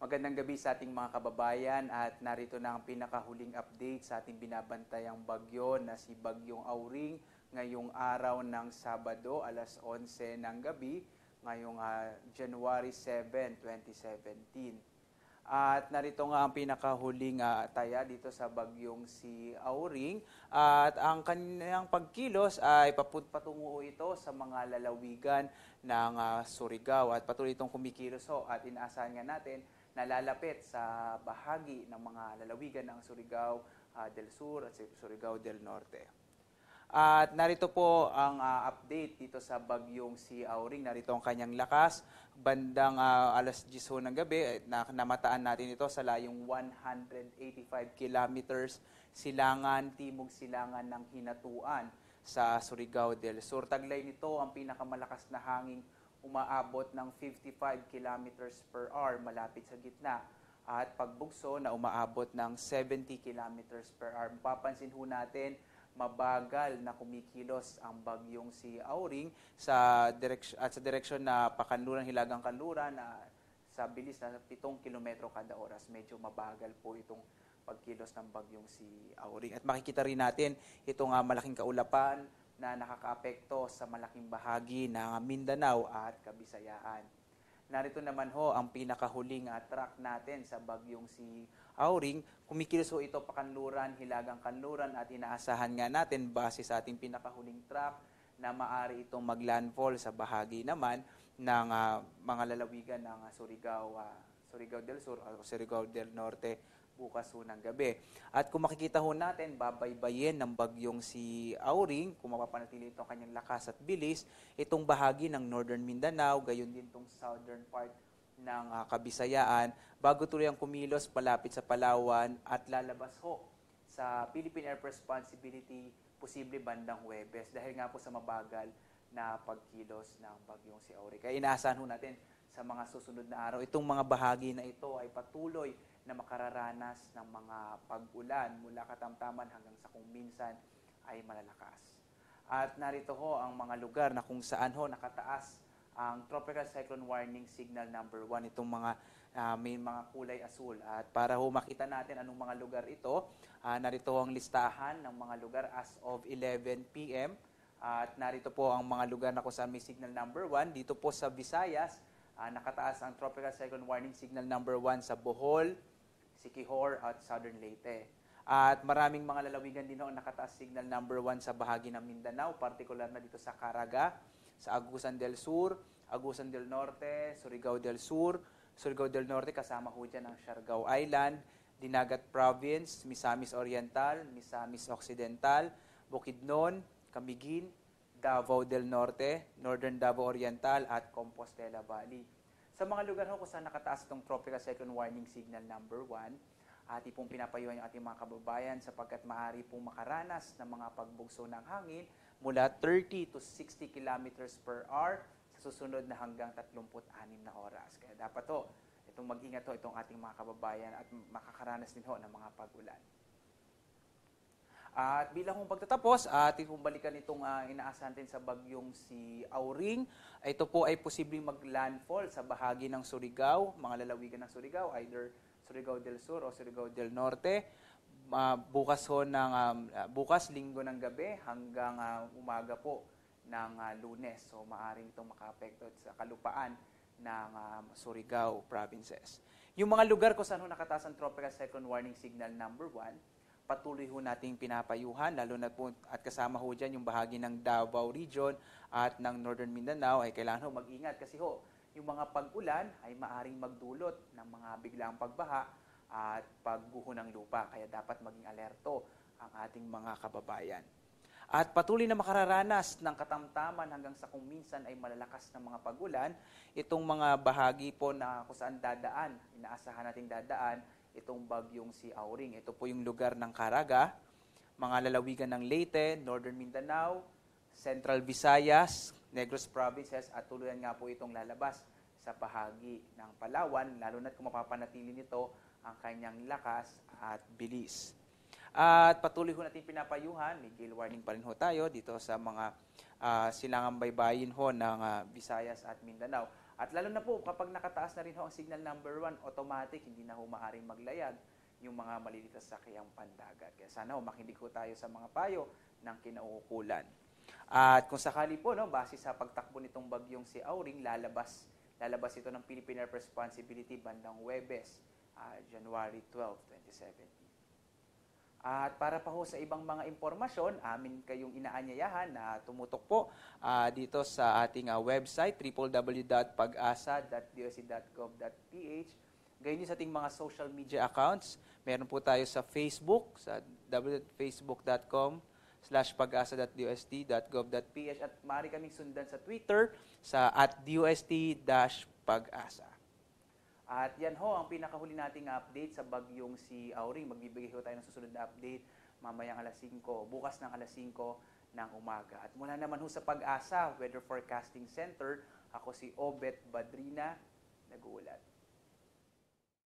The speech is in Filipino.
Magandang gabi sa ating mga kababayan at narito na ang pinakahuling update sa ating binabantayang bagyo na si Bagyong Auring ngayong araw ng Sabado, alas 11 ng gabi, ngayong January 7, 2017. At narito nga ang pinakahuling taya dito sa bagyong si Auring at ang kanyang pagkilos ay patungo ito sa mga lalawigan ng Surigao at patuloy itong kumikilos at inaasahan nga natin na lalapit sa bahagi ng mga lalawigan ng Surigao del Sur at Surigao del Norte. At narito po ang update dito sa bagyong si Auring. Narito ang kanyang lakas. Bandang alas 10 ng gabi, namataan natin ito sa layong 185 kilometers silangan, timog silangan ng Hinatuan sa Surigao del Sur. Taglay nito ang pinakamalakas na hanging umaabot ng 55 kilometers per hour malapit sa gitna. At pagbugso na umaabot ng 70 kilometers per hour. Mapapansin ho natin, mabagal na kumikilos ang bagyong si Auring sa direksyon na Pakanluran, Hilagang Kanluran sa bilis na 7 kilometro kada oras. Medyo mabagal po itong pagkilos ng bagyong si Auring. At makikita rin natin itong malaking kaulapan na nakakaapekto sa malaking bahagi ng Mindanao at Kabisayaan. Narito naman ho ang pinakahuling track natin sa bagyong si Auring. Kumikilos ho ito Pakanluran, Hilagang Kanluran at inaasahan nga natin base sa ating pinakahuling track na maaari itong maglandfall sa bahagi naman ng mga lalawigan ng Surigao del Sur o Surigao del Norte bukas ho ng gabi. At kung makikita ho natin, babaybayin ng bagyong si Auring, kung mapapanatili itong kanyang lakas at bilis, itong bahagi ng Northern Mindanao, gayon din itong southern part ng Kabisayaan, bago tuloy ang kumilos palapit sa Palawan at lalabas ho sa Philippine Air Responsibility, posible bandang Huwebes, dahil nga po sa mabagal na pagkilos ng bagyong si Auring. Kaya inaasahan ho natin sa mga susunod na araw, itong mga bahagi na ito ay patuloy na makararanas ng mga pag-ulan mula katamtaman hanggang sa kung minsan ay malalakas. At narito ho ang mga lugar na kung saan ho nakataas ang Tropical Cyclone Warning Signal number 1, itong mga may mga kulay asul. At para ho makita natin anong mga lugar ito, narito ho ang listahan ng mga lugar as of 11 p.m. At narito po ang mga lugar na kung saan may signal number 1. Dito po sa Visayas, nakataas ang Tropical Cyclone Warning Signal number 1 sa Bohol, Siquijor at Southern Leyte. At maraming mga lalawigan din ho nakataas signal number 1 sa bahagi ng Mindanao, partikular na dito sa Caraga, sa Agusan del Sur, Agusan del Norte, Surigao del Sur, Surigao del Norte kasama ho dyan ang Siargao Island, Dinagat Province, Misamis Oriental, Misamis Occidental, Bukidnon, Camiguin, Davao del Norte, Northern Davao Oriental at Compostela Valley. Sa mga lugar ho kung saan nakataas itong Tropical Cyclone Warning Signal number 1, ating pong pinapayuhan yung ating mga kababayan sapagkat maaari pong makaranas ng mga pagbugso ng hangin mula 30 to 60 kilometers per hour sa susunod na hanggang 36 na oras. Kaya dapat ho, itong mag-ingat ho itong ating mga kababayan at makakaranas din ho ng mga pag-ulan. At bilang kong pagtatapos, ating pong balikan itong inaasahan natin sa bagyong si Auring. Ito po ay posibleng mag-landfall sa bahagi ng Surigao, mga lalawigan ng Surigao, either Surigao del Sur o Surigao del Norte. Bukas linggo ng gabi hanggang umaga po ng Lunes. So maaaring itong makaapekto sa kalupaan ng Surigao provinces. Yung mga lugar kung saan nakataas ang Tropical Cyclone Warning Signal number 1, patuloy ho nating pinapayuhan, lalo na po at kasama ho dyan yung bahagi ng Davao Region at ng Northern Mindanao ay kailangan ho mag-ingat kasi ho, yung mga pag-ulan ay maaring magdulot ng mga biglaang pagbaha at pagguho ng lupa. Kaya dapat maging alerto ang ating mga kababayan. At patuloy na makararanas ng katamtaman hanggang sa kung minsan ay malalakas na mga pag-ulan, itong mga bahagi po na kung saan dadaan, inaasahan nating dadaan, itong bagyong si Auring. Ito po yung lugar ng Caraga, mga lalawigan ng Leyte, Northern Mindanao, Central Visayas, Negros Provinces, at tuluyan nga po itong lalabas sa bahagi ng Palawan, lalo na't kung mapapanatili nito ang kanyang lakas at bilis. At patuloy ho natin pinapayuhan, may gale warning pa rin ho tayo dito sa mga silangang baybayin ho ng Visayas at Mindanao. At lalo na po kapag nakataas na rin ho ang signal number 1, automatic, hindi na ho maaaring maglayag yung mga maliliit na sasakyang pandagat. Kaya sana ho makinig ho tayo sa mga payo ng kinauukulan. At kung sakali po, no, base sa pagtakbo nitong bagyong si Auring, lalabas ito ng Philippine Air Responsibility bandang Huwebes, January 12, 2017. At para pa ho sa ibang mga impormasyon, amin kayong inaanyayahan na tumutok po dito sa ating website, www.pagasa.doc.gov.ph. Gayon din sa ating mga social media accounts. Meron po tayo sa Facebook, sa facebook.com/pagasa.dost.gov.ph at maaari kaming sundan sa Twitter sa @dost-pagasa. At yan ho, ang pinakahuli nating update sa bagyong si Auring. Magbibigay ho tayo ng susunod na update mamayang alas 5, bukas ng alas 5 ng umaga. At mula naman ho sa Pag-asa Weather Forecasting Center, ako si Obet Badrina, nag-uulat.